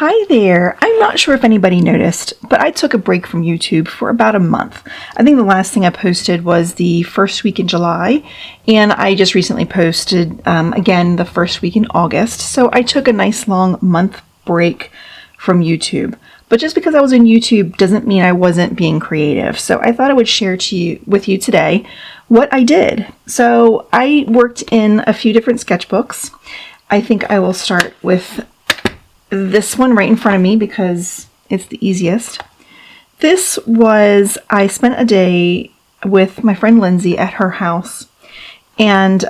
Hi there. I'm not sure if anybody noticed, but I took a break from YouTube for about a month. I think the last thing I posted was the first week in July, and I just recently posted again the first week in August. So I took a nice long month break from YouTube. But just because I was on YouTube doesn't mean I wasn't being creative. So I thought I would share with you today what I did. So I worked in a few different sketchbooks. I think I will start with this one right in front of me because it's the easiest. This was, I spent a day with my friend Lindsay at her house, and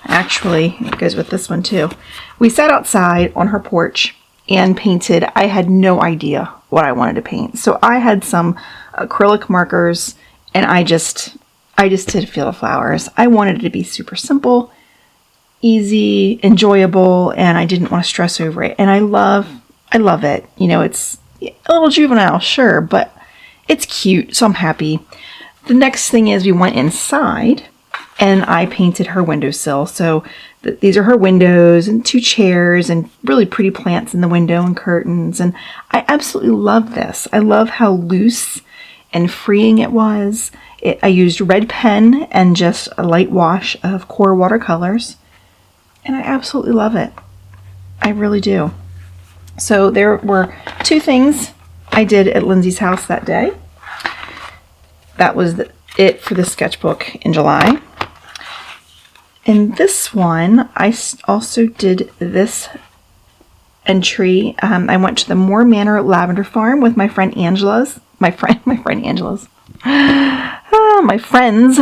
actually it goes with this one too. We sat outside on her porch and painted. I had no idea what I wanted to paint, so I had some acrylic markers and I just did a field of flowers. I wanted it to be super simple, easy, enjoyable, and I didn't want to stress over it. And I love it. You know, it's a little juvenile, sure, but it's cute, so I'm happy. The next thing is we went inside and I painted her windowsill. So these are her windows and two chairs and really pretty plants in the window and curtains. And I absolutely love this. I love how loose and freeing it was. I used red pen and just a light wash of core watercolors. And I absolutely love it. I really do. So there were two things I did at Lindsay's house that day. That was it for the sketchbook in July. And this one, I also did this entry. I went to the Moore Manor Lavender Farm with my friend Angela's. My friends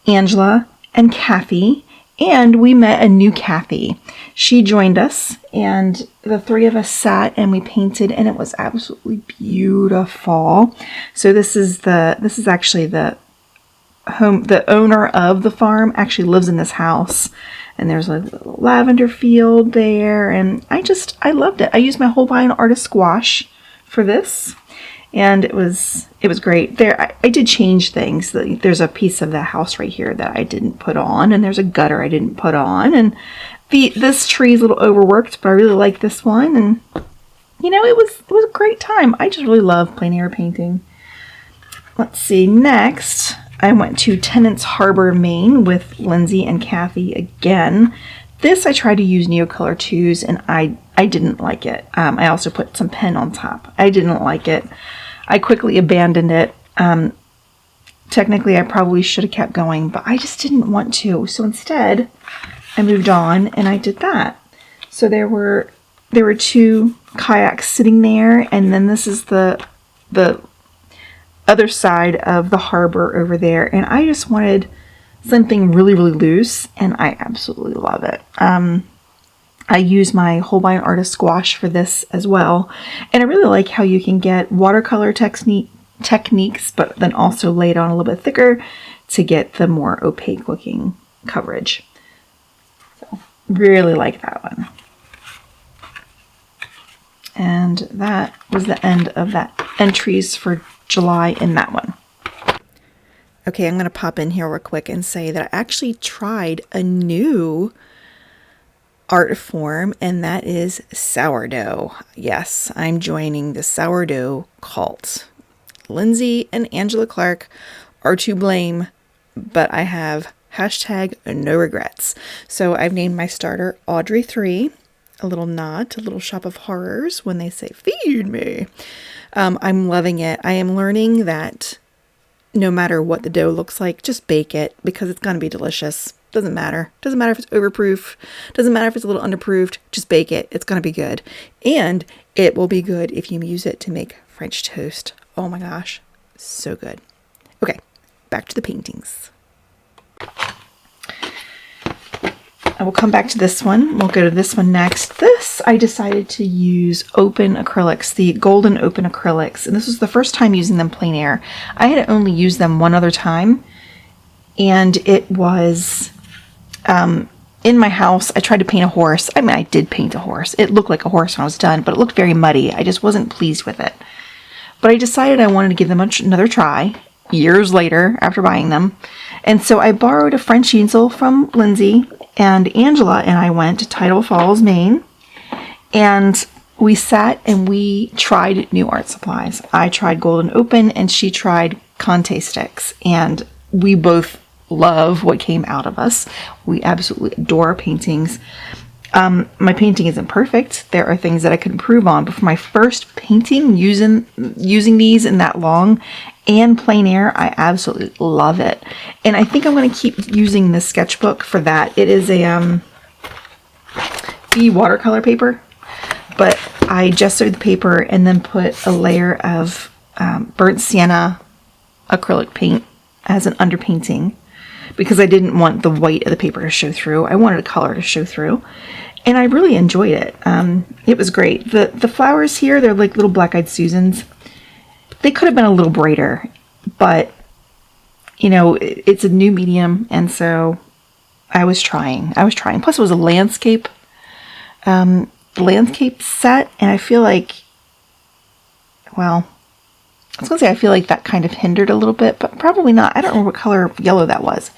Angela and Kathy. And we met a new Kathy. She joined us, and the three of us sat and we painted, and it was absolutely beautiful. So this is actually the home. The owner of the farm actually lives in this house, and there's a little lavender field there, and I loved it. I used my Holbein Artist Gouache for this. And it was great. There, I did change things. There's a piece of the house right here that I didn't put on, and there's a gutter I didn't put on, and this tree is a little overworked, but I really like this one, and you know, it was a great time. I just really love plein air painting. Let's see. Next, I went to Tennant's Harbor, Maine, with Lindsay and Kathy again. This I tried to use Neocolor 2s, and I didn't like it. I also put some pen on top. I didn't like it. I quickly abandoned it. Technically, I probably should have kept going, but I just didn't want to. So instead, I moved on and I did that. So there were two kayaks sitting there, and then this is the other side of the harbor over there, and I just wanted something really, really loose, and I absolutely love it. I use my Holbein Artist Gouache for this as well, and I really like how you can get watercolor techniques, but then also lay it on a little bit thicker to get the more opaque looking coverage. So really like that one. And that was the end of that entries for July in that one. Okay, I'm going to pop in here real quick and say that I actually tried a new art form, and that is sourdough. Yes, I'm joining the sourdough cult. Lindsay and Angela Clark are to blame, but I have hashtag no regrets. So I've named my starter Audrey 3, a little nod to Little Shop of Horrors when they say feed me. I'm loving it. I am learning that no matter what the dough looks like, just bake it because it's going to be delicious. Doesn't matter. Doesn't matter if it's overproof. Doesn't matter if it's a little underproofed. Just bake it. It's going to be good. And it will be good if you use it to make French toast. Oh my gosh. So good. Okay. Back to the paintings. I will come back to this one. We'll go to this one next. This, I decided to use open acrylics, the golden open acrylics. And this was the first time using them plein air. I had only used them one other time. And it was in my house. I tried to paint a horse. I mean, I did paint a horse. It looked like a horse when I was done, but it looked very muddy. I just wasn't pleased with it. But I decided I wanted to give them another try years later after buying them. And so I borrowed a French easel from Lindsay, and Angela and I went to Tidal Falls, Maine. And we sat and we tried new art supplies. I tried Golden Open and she tried Conte sticks, and we both love what came out of us. We absolutely adore our paintings. My painting isn't perfect. There are things that I could improve on, but for my first painting using these in that long and plein air, I absolutely love it. And I think I'm going to keep using this sketchbook for that. It is a watercolor paper, but I gessoed the paper and then put a layer of burnt sienna acrylic paint as an underpainting, because I didn't want the white of the paper to show through. I wanted a color to show through. And I really enjoyed it. It was great. The flowers here, they're like little black-eyed Susans. They could have been a little brighter, but, you know, it's a new medium, and so I was trying. Plus, it was a landscape set, and I feel like, well, I was going to say I feel like that kind of hindered a little bit, but probably not. I don't remember what color yellow that was.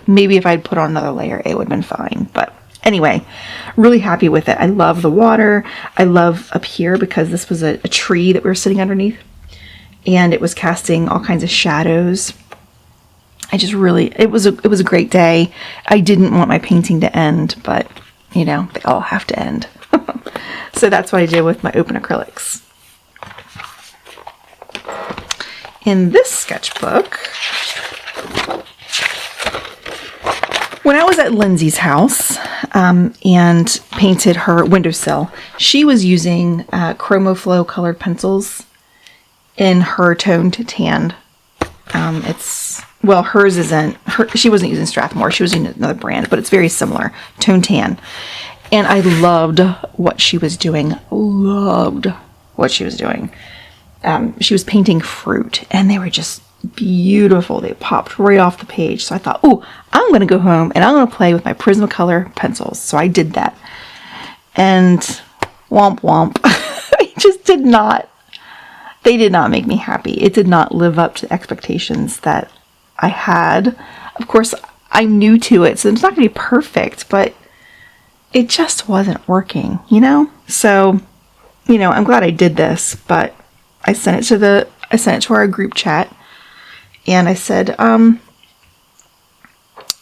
Maybe if I'd put on another layer, it would have been fine, but anyway, really happy with it. I love the water. I love up here because this was a tree that we were sitting underneath, and it was casting all kinds of shadows. It was a great day. I didn't want my painting to end, but you know, they all have to end. So that's what I did with my open acrylics. In this sketchbook, when I was at Lindsay's house and painted her windowsill, she was using ChromoFlow colored pencils in her toned tan. Hers isn't. She wasn't using Strathmore. She was using another brand, but it's very similar, toned tan. And I loved what she was doing. She was painting fruit, and they were just beautiful. They popped right off the page. So I thought, oh, I'm going to go home and I'm going to play with my Prismacolor pencils. So I did that. And womp womp. They did not make me happy. It did not live up to the expectations that I had. Of course, I'm new to it, so it's not going to be perfect, but it just wasn't working, you know? So, you know, I'm glad I did this, but I sent it to our group chat. And I said,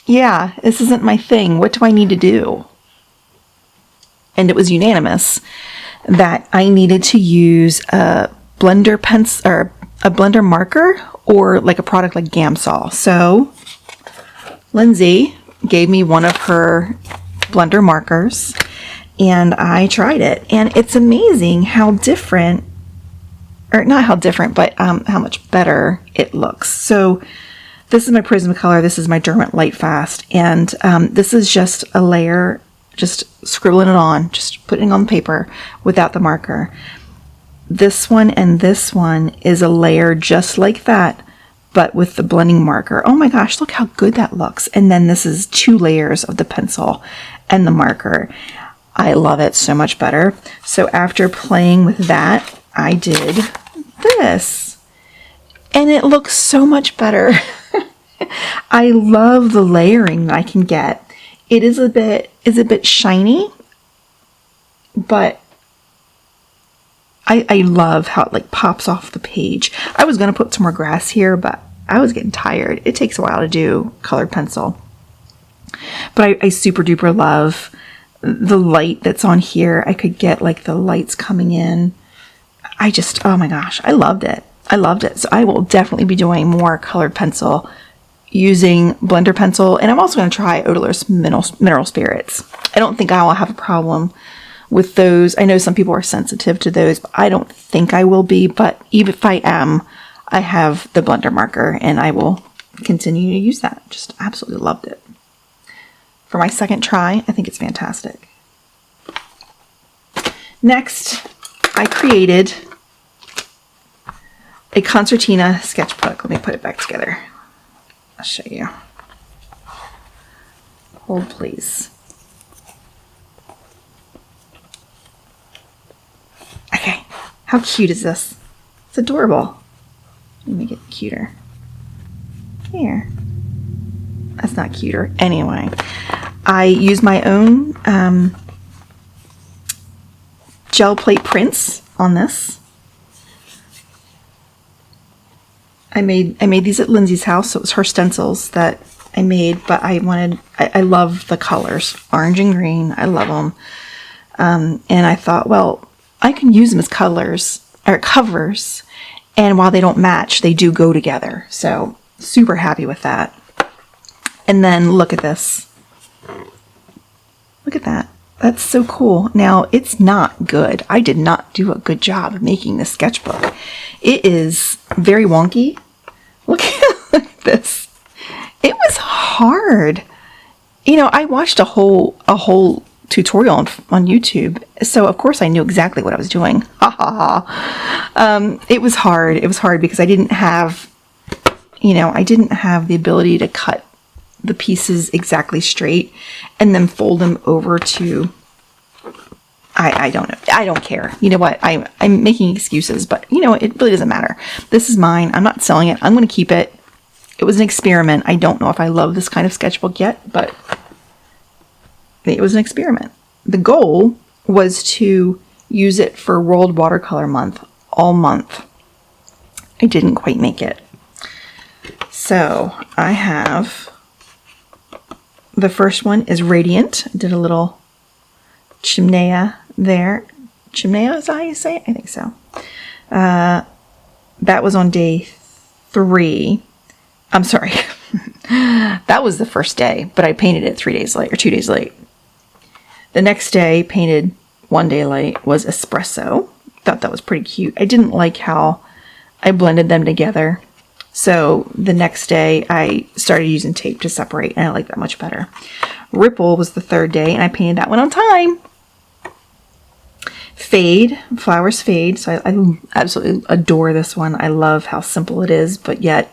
yeah, this isn't my thing. What do I need to do? And it was unanimous that I needed to use a blender pencil or a blender marker, or like a product like Gamsol. So Lindsay gave me one of her blender markers and I tried it. And it's amazing how different, or not how different, but how much better it looks. So this is my Prismacolor. This is my Derwent Lightfast. And this is just a layer, just scribbling it on, just putting it on the paper without the marker. This one and this one is a layer just like that, but with the blending marker. Oh my gosh, look how good that looks. And then this is 2 layers of the pencil and the marker. I love it so much better. So after playing with that, I did this. And it looks so much better. I love the layering that I can get. It is a bit shiny, but I love how it like pops off the page. I was going to put some more grass here, but I was getting tired. It takes a while to do colored pencil. But I super duper love the light that's on here. I could get like the lights coming in. Oh my gosh, I loved it. So I will definitely be doing more colored pencil using blender pencil. And I'm also going to try odorless mineral spirits. I don't think I will have a problem with those. I know some people are sensitive to those, but I don't think I will be. But even if I am, I have the blender marker and I will continue to use that. Just absolutely loved it. For my second try, I think it's fantastic. Next, I created a concertina sketchbook. Let me put it back together. I'll show you. Hold, please. Okay, how cute is this? It's adorable. Let me make it cuter. Here. That's not cuter. Anyway, I use my own gel plate prints on this. I made these at Lindsay's house, so it was her stencils that I made, but I love the colors, orange and green. I love them. And I thought, well, I can use them as colors or covers, and while they don't match, they do go together. So super happy with that. And then look at this. Look at that. That's so cool. Now, it's not good. I did not do a good job of making this sketchbook. It is very wonky. Look at this. It was hard. You know, I watched a whole tutorial on YouTube, so of course I knew exactly what I was doing. It was hard. It was hard because I didn't have, I didn't have the ability to cut the pieces exactly straight and then fold them over to, I don't know. I don't care. You know what? I'm making excuses, but it really doesn't matter. This is mine. I'm not selling it. I'm going to keep it. It was an experiment. I don't know if I love this kind of sketchbook yet, but it was an experiment. The goal was to use it for World Watercolor Month, all month. I didn't quite make it. So I have, the first one is Radiant. I did a little chimnea there. Chimnea is that how you say it? I think so. That was on day 3. I'm sorry. That was the first day, but I painted it 3 days late or 2 days late. The next day, painted 1 day late, was Espresso. Thought that was pretty cute. I didn't like how I blended them together. So the next day, I started using tape to separate, and I like that much better. Ripple was the 3rd day, and I painted that one on time. Fade, Flowers Fade. So I absolutely adore this one. I love how simple it is, but yet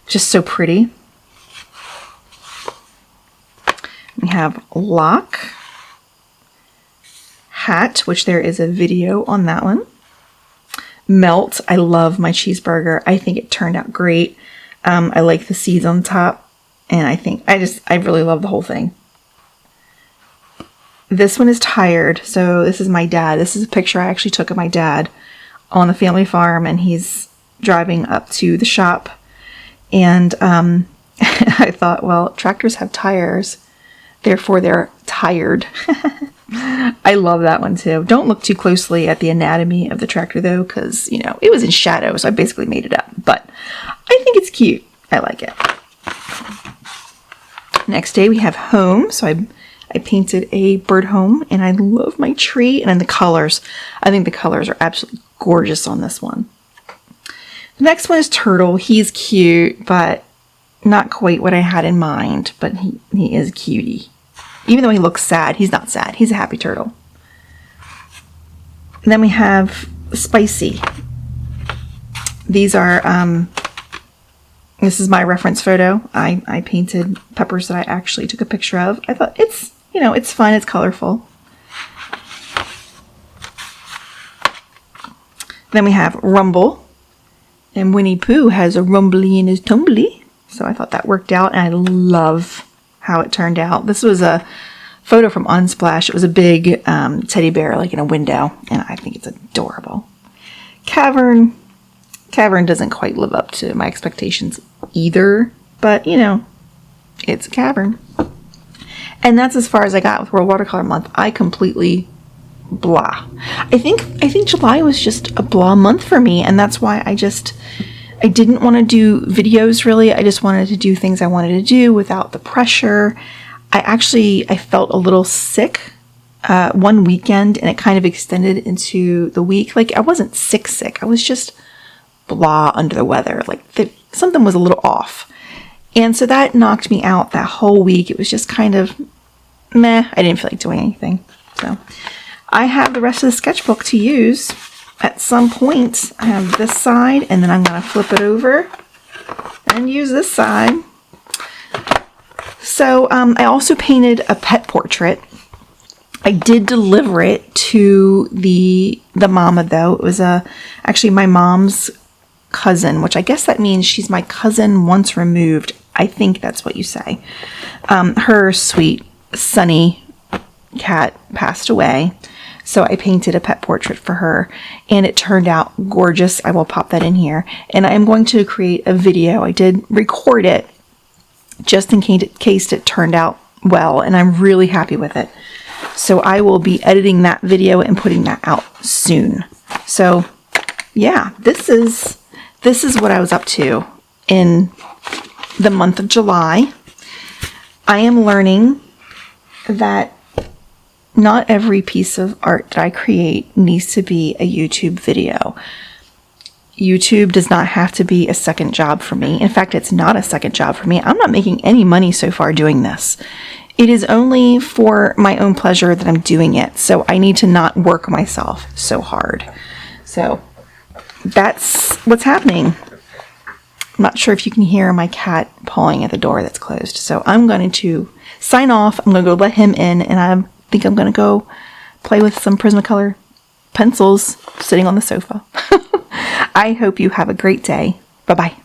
just so pretty. We have Lock, Hat, which there is a video on that one. Melt, I love my cheeseburger. I think it turned out great. I like the seeds on top, and I really love the whole thing. This one is Tired. So this is my dad. This is a picture I actually took of my dad on the family farm, and he's driving up to the shop. And I thought, well, tractors have tires, therefore they're tired. I love that one too. Don't look too closely at the anatomy of the tractor though, because, it was in shadow, so I basically made it up. But I think it's cute. I like it. Next day we have Home. So I painted a bird home, and I love my tree. And then the colors. I think the colors are absolutely gorgeous on this one. The next one is Turtle. He's cute, but not quite what I had in mind. But he is a cutie. Even though he looks sad, he's not sad. He's a happy turtle. And then we have Spicy. These are, this is my reference photo. I painted peppers that I actually took a picture of. I thought it's, it's fun. It's colorful. Then we have Rumble. And Winnie Pooh has a rumbly in his tumbly. So I thought that worked out, and I love how it turned out. This was a photo from Unsplash. It was a big teddy bear like in a window, and I think it's adorable. Cavern doesn't quite live up to my expectations either, but it's a cavern. And that's as far as I got with World Watercolor Month. I completely blah. I think July was just a blah month for me, and that's why I didn't want to do videos really. I just wanted to do things I wanted to do without the pressure. I felt a little sick one weekend, and it kind of extended into the week. Like, I wasn't sick. I was just blah, under the weather. Like, something was a little off. And so that knocked me out that whole week. It was just kind of meh. I didn't feel like doing anything. So I have the rest of the sketchbook to use at some point. I have this side, and then I'm going to flip it over and use this side. So I also painted a pet portrait. I did deliver it to the mama though. It was actually my mom's cousin, which I guess that means she's my cousin once removed. I think that's what you say. Her sweet Sunny cat passed away. So I painted a pet portrait for her, and it turned out gorgeous. I will pop that in here. And I'm going to create a video. I did record it just in case it turned out well, and I'm really happy with it. So I will be editing that video and putting that out soon. So yeah, this is what I was up to in the month of July. I am learning that not every piece of art that I create needs to be a YouTube video. YouTube does not have to be a second job for me. In fact, it's not a second job for me. I'm not making any money so far doing this. It is only for my own pleasure that I'm doing it. So I need to not work myself so hard. So that's what's happening. I'm not sure if you can hear my cat pawing at the door that's closed. So I'm going to sign off. I'm going to go let him in, and I think I'm going to go play with some Prismacolor pencils sitting on the sofa. I hope you have a great day. Bye-bye.